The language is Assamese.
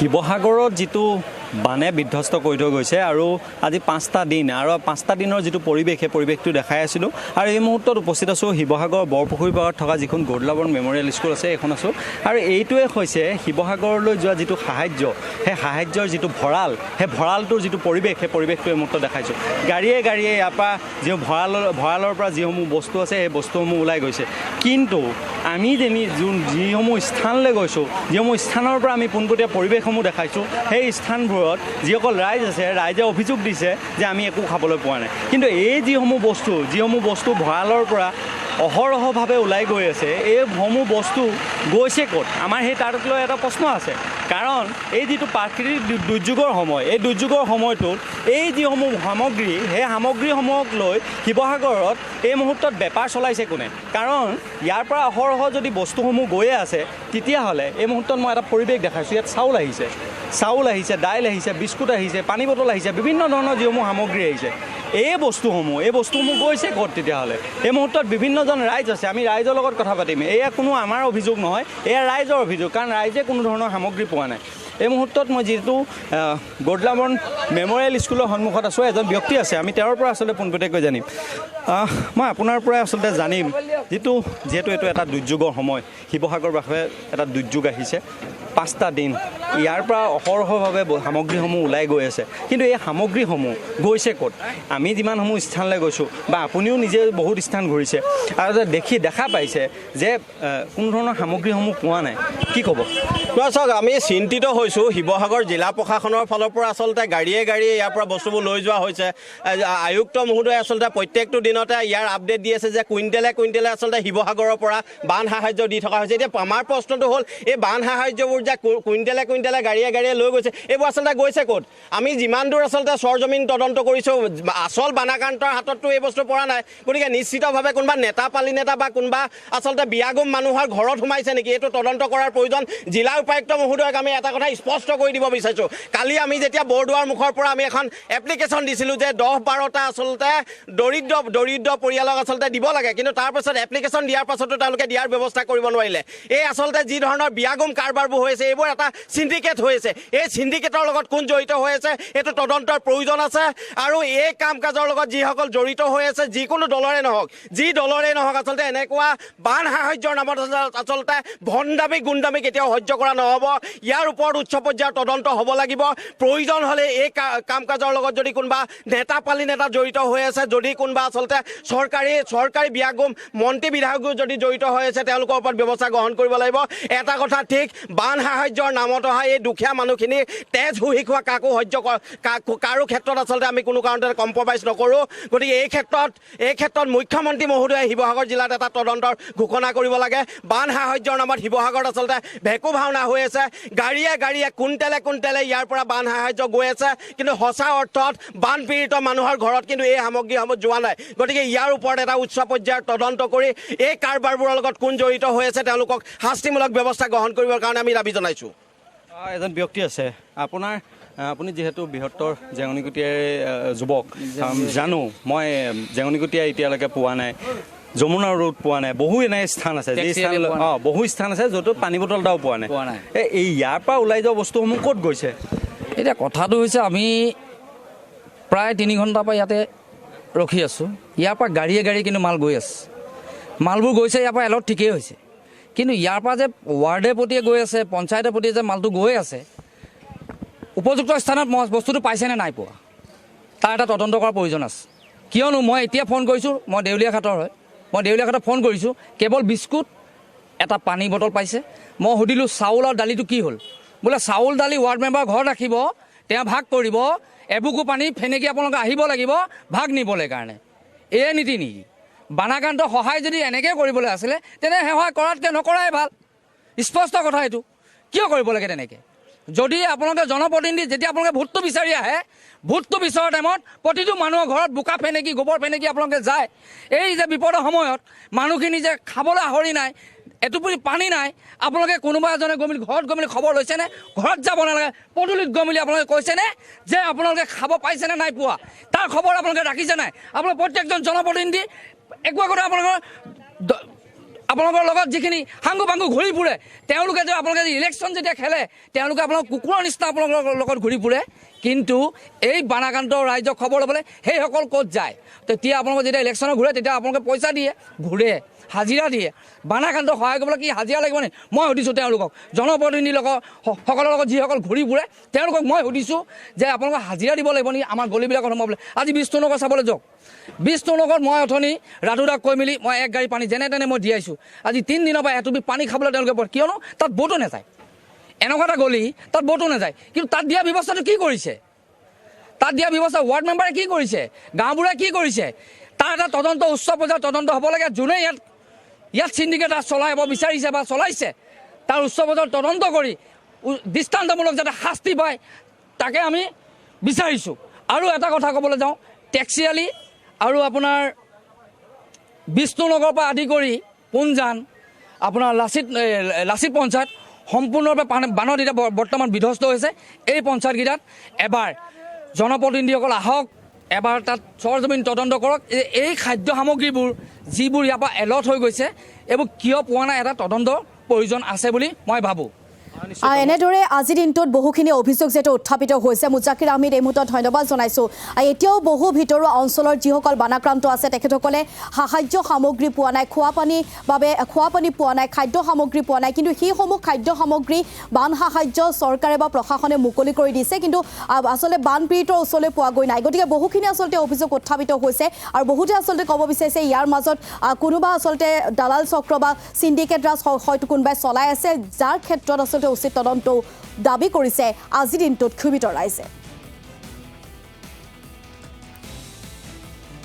শিৱসাগৰত যিটো বানে বিধ্বস্ত কৰি থৈ গৈছে আৰু আজি 5টা দিন আৰু 5টা দিনৰ যিটো পৰিৱেশ সেই পৰিৱেশটো দেখাই আছিলোঁ আৰু এই মুহূৰ্তত উপস্থিত আছোঁ শিৱসাগৰ বৰপুখুৰী পাৰত থকা যিখন গৌৰলাবন মেমৰিয়েল স্কুল আছে এইখন আছোঁ আৰু এইটোৱে হৈছে শিৱসাগৰলৈ যোৱা যিটো সাহায্য সেই সাহায্যৰ যিটো ভঁৰাল সেই ভঁৰালটোৰ যিটো পৰিৱেশ সেই পৰিৱেশটো এই মুহূৰ্তত দেখাইছোঁ গাড়ীয়ে ইয়াৰ পৰা যি ভঁৰালৰ পৰা যিসমূহ বস্তু আছে সেই বস্তুসমূহ ওলাই গৈছে কিন্তু আমি যিসমূহ স্থানলৈ গৈছোঁ যিসমূহ স্থানৰ পৰা আমি পোনপটীয়া পৰিৱেশসমূহ দেখাইছোঁ সেই স্থানবোৰত যিসকল ৰাইজ আছে ৰাইজে অভিযোগ দিছে যে আমি একো খাবলৈ পোৱা নাই কিন্তু এই যিসমূহ বস্তু ভঁৰালৰ পৰা অহৰহভাৱে ওলাই গৈ আছে এইসমূহ বস্তু গৈছে ক'ত আমাৰ সেই তাক লৈ এটা প্ৰশ্ন আছে কাৰণ এই যিটো প্ৰাকৃতিক দুৰ্যোগৰ সময় এই দুৰ্যোগৰ সময়টোত এই যিসমূহ সামগ্ৰী সেই সামগ্ৰীসমূহক লৈ শিৱসাগৰত এই মুহূৰ্তত বেপাৰ চলাইছে কোনে কাৰণ ইয়াৰ পৰা অহৰহ যদি বস্তুসমূহ গৈয়ে আছে তেতিয়াহ'লে এই মুহূৰ্তত মই এটা পৰিৱেশ দেখাইছোঁ ইয়াত চাউল আহিছে দাইল আহিছে বিস্কুট আহিছে পানী বটল আহিছে বিভিন্ন ধৰণৰ যিসমূহ সামগ্ৰী আহিছে এই বস্তুসমূহ গৈছে ক'ত তেতিয়াহ'লে এই মুহূৰ্তত বিভিন্নজন ৰাইজ আছে আমি ৰাইজৰ লগত কথা পাতিম এয়া কোনো আমাৰ অভিযোগ নহয় এয়া ৰাইজৰ অভিযোগ কাৰণ ৰাইজে কোনো ধৰণৰ সামগ্ৰী পোৱা নাই এই মুহূৰ্তত মই যিটো গৌৰলাবন মেমৰিয়েল স্কুলৰ সন্মুখত আছোঁ এজন ব্যক্তি আছে আমি তেওঁৰ পৰা আচলতে পোনপটীয়াকৈ জানিম মই আপোনাৰ পৰাই আচলতে জানিম যিহেতু এইটো এটা দুৰ্যোগৰ সময় শিৱসাগৰৰ বাবে এটা দুৰ্যোগ আহিছে 5টা দিন ইয়াৰ পৰা অহৰহভাৱে সামগ্ৰীসমূহ ওলাই গৈ আছে কিন্তু এই সামগ্ৰীসমূহ গৈছে ক'ত আমি যিমানসমূহ স্থানলৈ গৈছোঁ বা আপুনিও নিজে বহুত স্থান ঘূৰিছে আৰু দেখা পাইছে যে কোনো ধৰণৰ সামগ্ৰীসমূহ পোৱা নাই কি ক'ব চাওক আমি চিন্তিত হৈছোঁ শিৱসাগৰ জিলা প্ৰশাসনৰ ফালৰ পৰা আচলতে গাড়ীয়ে ইয়াৰ পৰা বস্তুবোৰ লৈ যোৱা হৈছে আয়ুক্ত মহোদয়ে আচলতে প্ৰত্যেকটো দিনতে ইয়াৰ আপডেট দি আছে যে কুইণ্টেলে আচলতে শিৱসাগৰৰ পৰা বান সাহায্য দি থকা হৈছে এতিয়া আমাৰ প্ৰশ্নটো হ'ল এই বান সাহায্যবোৰ যে কুইণ্টেলে গাড়ীয়ে লৈ গৈছে এইবোৰ আচলতে গৈছে ক'ত আমি যিমান দূৰ আচলতে চৰজমিন তদন্ত কৰিছোঁ আচল বানাক্ৰান্তৰ হাতততো এই বস্তু পৰা নাই গতিকে নিশ্চিতভাৱে কোনোবা পালি নেতা বা কোনোবা আচলতে বিয়াগুম মানুহৰ ঘৰত সোমাইছে নেকি এইটো তদন্ত কৰাৰ প্ৰয়োজন জিলা উপায়ুক্ত মহোদয়ক আমি এটা কথা স্পষ্ট কৰি দিব বিচাৰিছোঁ কালি আমি যেতিয়া বৰদুৱাৰ মুখৰ পৰা আমি এখন এপ্লিকেশ্যন দিছিলোঁ যে 10-12টা আচলতে দৰিদ্ৰ পৰিয়ালক আচলতে দিব লাগে কিন্তু তাৰপাছত এপ্লিকেশ্যন দিয়াৰ পাছতো তেওঁলোকে দিয়াৰ ব্যৱস্থা কৰিব নোৱাৰিলে এই আচলতে যি ধৰণৰ বিয়াগুম কাৰবাৰবোৰ হৈ আছে এইবোৰ এটা চিণ্ডিকেট হৈ আছে এই চিণ্ডিকেটৰ লগত কোন জড়িত হৈ আছে এইটো তদন্তৰ প্ৰয়োজন আছে আৰু এই কাম কাজৰ লগত যিসকল জড়িত হৈ আছে যিকোনো দলৰে নহওক আচলতে এনেকুৱা বান সাহায্যৰ নামত আচলতে ভণ্ডামি গুণ্ডামি কেতিয়াও সহ্য কৰা নহ'ব ইয়াৰ ওপৰত উচ্চ পৰ্যায়ৰ তদন্ত হ'ব লাগিব প্ৰয়োজন হ'লে এই কাম কাজৰ লগত যদি কোনোবা নেতা জড়িত হৈ আছে যদি কোনোবা আচলতে চৰকাৰী বিয়াগুম মন্ত্ৰী বিধায়কো যদি জড়িত হৈ আছে তেওঁলোকৰ ওপৰত ব্যৱস্থা গ্ৰহণ কৰিব লাগিব এটা কথা ঠিক বান সাহায্যৰ নামত অহা এই দুখীয়া মানুহখিনি তেজ হুহি খোৱা কাৰো ক্ষেত্ৰত আচলতে আমি কোনো কাৰণতে কম্প্ৰমাইজ নকৰোঁ গতিকে এই ক্ষেত্ৰত মুখ্যমন্ত্ৰী মহোদয়ে শিৱসাগৰ জিলাত এটা তদন্তৰ ঘোষণা কৰিব লাগে বান সাহায্যৰ নামত শিৱসাগৰত আচলতে ভেকু ভাওনা হৈ আছে গাড়ীয়ে কুইণ্টেলে ইয়াৰ পৰা বান সাহায্য গৈ আছে কিন্তু সঁচা অৰ্থত বানপীড়িত মানুহৰ ঘৰত কিন্তু এই সামগ্ৰীসমূহ যোৱা নাই গতিকে ইয়াৰ ওপৰত এটা উচ্চ পৰ্যায়ৰ তদন্ত কৰি এই কাৰবাৰবোৰৰ লগত কোন জড়িত হৈ আছে তেওঁলোকক শাস্তিমূলক ব্যৱস্থা গ্ৰহণ কৰিবৰ কাৰণে আমি দাবী জনাইছোঁ এজন ব্যক্তি আছে আপুনি যিহেতু বৃহত্তৰ জেঙনিকটীয়াৰ যুৱক জানো মই জেঙনিকটীয়া এতিয়ালৈকে পোৱা নাই যমুনা ৰোড পোৱা নাই বহু এনে স্থান আছে বহু স্থান আছে য'ত পানী বটল এটাও পোৱা নাই এই ইয়াৰ পৰা ওলাই যোৱা বস্তুসমূহ ক'ত গৈছে এতিয়া কথাটো হৈছে আমি প্ৰায় 3 ঘণ্টাৰ পৰা ইয়াতে ৰখি আছোঁ ইয়াৰ পৰা গাড়ীয়ে কিন্তু মাল গৈ আছে মালবোৰ গৈছে ইয়াৰ পৰা এলত ঠিকেই হৈছে কিন্তু ইয়াৰ পৰা যে ৱাৰ্ডে প্ৰতিয়ে গৈ আছে পঞ্চায়তে প্ৰতিয়ে যে মালটো গৈ আছে উপযুক্ত স্থানত বস্তুটো পাইছেনে নাই পোৱা তাৰ এটা তদন্ত কৰাৰ প্ৰয়োজন আছে কিয়নো মই এতিয়া ফোন কৰিছোঁ মই দেউলীয়াঘাটৰ হয় মই দেউলীয়াঘাটত ফোন কৰিছোঁ কেৱল বিস্কুট এটা পানী বটল পাইছে মই সুধিলোঁ চাউল আৰু দালিটো কি হ'ল বোলে চাউল দালি ৱাৰ্ড মেম্বাৰ ঘৰত ৰাখিব তেওঁ ভাগ কৰিব এবুকু পানী ফেনেকি আপোনালোকে আহিব লাগিব ভাগ নিবলৈ কাৰণে এয়ে নীতি নেকি বানাক্ৰান্ত সহায় যদি এনেকৈ কৰিবলৈ আছিলে তেনে সহায় কৰাতকৈ নকৰাই ভাল স্পষ্ট কথা এইটো কিয় কৰিব লাগে তেনেকৈ যদি আপোনালোকে জনপ্ৰতিনিধি যেতিয়া আপোনালোকে ভোটটো বিচাৰি আহে ভোটটো বিচৰাৰ টাইমত প্ৰতিটো মানুহৰ ঘৰত বোকা ফেনেকি গোবৰ ফেনেকি আপোনালোকে যায় এই যে বিপদৰ সময়ত মানুহখিনি যে খাবলৈ আহৰি নাই এটুপুৰি পানী নাই আপোনালোকে কোনোবা এজনে গৈ মেলি ঘৰত গৈ মেলি খবৰ লৈছেনে ঘৰত যাব নালাগে পদূলিত গৈ মেলি আপোনালোকে কৈছেনে যে আপোনালোকে খাব পাইছেনে নাই পোৱা তাৰ খবৰ আপোনালোকে ৰাখিছে নাই আপোনালোকে প্ৰত্যেকজন জনপ্ৰতিনিধি একো আপোনালোকৰ আপোনালোকৰ লগত যিখিনি সাংগু পাংগু ঘূৰি ফুৰে তেওঁলোকে যে আপোনালোকে ইলেকশ্যন যেতিয়া খেলে তেওঁলোকে আপোনালোক কুকুৰৰ নিচিনা আপোনালোকৰ লগত ঘূৰি ফুৰে কিন্তু এই বানাক্ৰান্ত ৰাইজক খবৰ ল'বলৈ সেইসকল ক'ত যায় তেতিয়া আপোনালোকে যেতিয়া ইলেকশ্যনত ঘূৰে তেতিয়া আপোনালোকে পইচা দিয়ে ঘূৰে হাজিৰা দিয়ে বানাক্ৰান্ত সহায় কৰিবলৈ কি হাজিৰা লাগিব নে মই সুধিছোঁ তেওঁলোকক জনপ্ৰতিনিধিৰ সকলৰ লগত যিসকল ঘূৰি ফুৰে তেওঁলোকক মই সুধিছোঁ যে আপোনালোকক হাজিৰা দিব লাগিব নেকি আমাৰ গলিবিলাকত সোমাবলৈ আজি বিষ্ণুনগৰ চাবলৈ যাওক বিষ্ণুনগৰত মই অথনি ৰাধুদাক কৈ মেলি মই এক গাড়ী পানী যেনে তেনে মই দিয়াইছোঁ আজি 3 দিনৰ পৰা এটুপি পানী খাবলৈ তেওঁলোকে পৰে কিয়নো তাত ব'টো নাযায় এনেকুৱা এটা গলি তাত ব'টো নাযায় কিন্তু তাত দিয়া ব্যৱস্থাটো কি কৰিছে তাত দিয়া ব্যৱস্থা ৱাৰ্ড মেম্বাৰে কি কৰিছে গাঁওবুঢ়াই কি কৰিছে তাৰ এটা তদন্ত উচ্চ পৰ্যায়ৰ তদন্ত হ'ব লাগে যোনে ইয়াত চিণ্ডিকেট চলাব বিচাৰিছে বা চলাইছে তাৰ উচ্চ পৰ্যায়ৰ তদন্ত কৰি দৃষ্টান্তমূলক যাতে শাস্তি পায় তাকে আমি বিচাৰিছোঁ আৰু এটা কথা ক'বলৈ যাওঁ টেক্সিআলি আৰু আপোনাৰ বিষ্ণুনগৰৰ পৰা আদি কৰি পুনজান আপোনাৰ লাচিত পঞ্চায়ত সম্পূৰ্ণৰূপে বানত এতিয়া বৰ্তমান বিধ্বস্ত হৈছে এই পঞ্চায়তকেইটাত এবাৰ জনপ্ৰতিনিধিসকল আহক এবাৰ তাত চৰজমিন তদন্ত কৰক এই খাদ্য সামগ্ৰীবোৰ যিবোৰ ইয়াৰ পৰা এলট হৈ গৈছে এইবোৰ কিয় পোৱা নাই এটা তদন্তৰ প্ৰয়োজন আছে বুলি মই ভাবোঁ এনেদৰে আজিৰ দিনটোত বহুখিনি অভিযোগ যেটো উত্থাপিত হৈছে মুজাকিৰ আহমেদ এই মুহূৰ্তত ধন্যবাদ জনাইছোঁ এতিয়াও বহু ভিতৰুৱা অঞ্চলৰ যিসকল বানাক্ৰান্ত আছে তেখেতসকলে সাহায্য সামগ্ৰী পোৱা নাই খোৱা পানী পোৱা নাই খাদ্য সামগ্ৰী পোৱা নাই কিন্তু সেইসমূহ খাদ্য সামগ্ৰী বান সাহায্য চৰকাৰে বা প্ৰশাসনে মুকলি কৰি দিছে কিন্তু আচলতে বানপীড়িতৰ ওচৰলৈ পোৱা গৈ নাই গতিকে বহুখিনি আচলতে অভিযোগ উত্থাপিত হৈছে আৰু বহুতে আচলতে ক'ব বিচাৰিছে ইয়াৰ মাজত কোনোবা আচলতে দালাল চক্ৰ বা চিণ্ডিকেট ৰাজ হয়তো কোনোবাই চলাই আছে যাৰ ক্ষেত্ৰত আচলতে উচিত তদন্ত দাবী কৰিছে আজিৰ দিনটোত ক্ষোভিত ৰাইজে